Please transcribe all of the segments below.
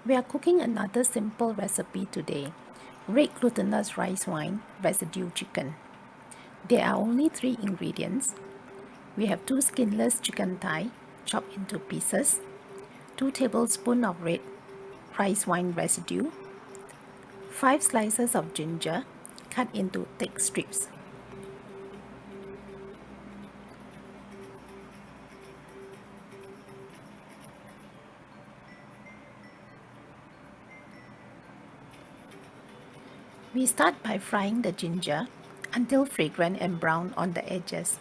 We are cooking another simple recipe today, red glutinous rice wine residue chicken. There are only 3 ingredients. We have 2 skinless chicken thigh chopped into pieces, 2 tablespoons of red rice wine residue, 5 slices of ginger cut into thick strips. We start by frying the ginger until fragrant and brown on the edges.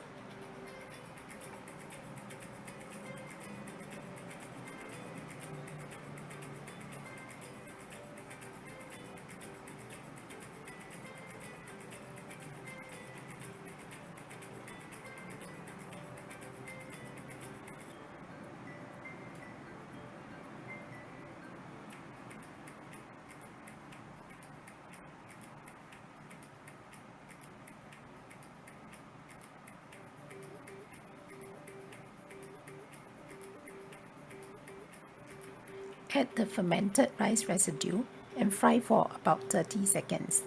Add the fermented rice residue and fry for about 30 seconds.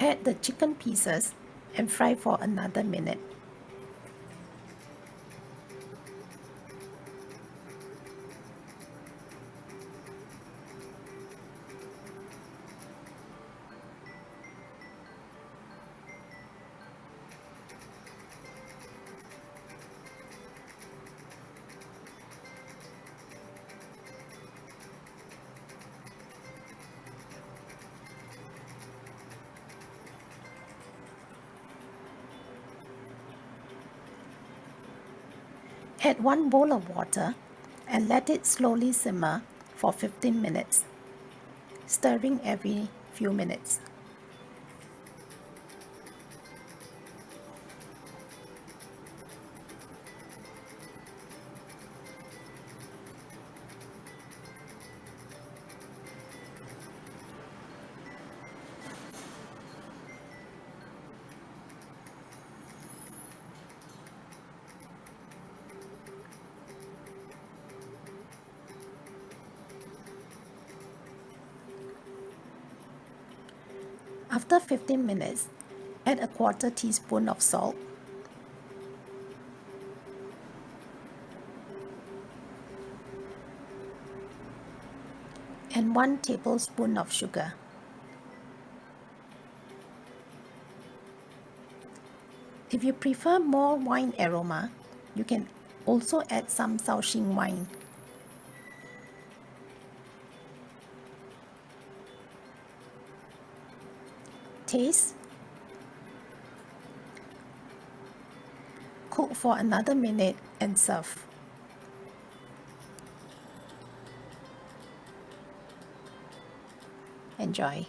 Add the chicken pieces and fry for another minute. Add 1 bowl of water and let it slowly simmer for 15 minutes, stirring every few minutes. After 15 minutes, add a quarter teaspoon of salt, and 1 tablespoon of sugar. If you prefer more wine aroma, you can also add some Shao Xing wine. Taste. Cook for another minute and serve. Enjoy.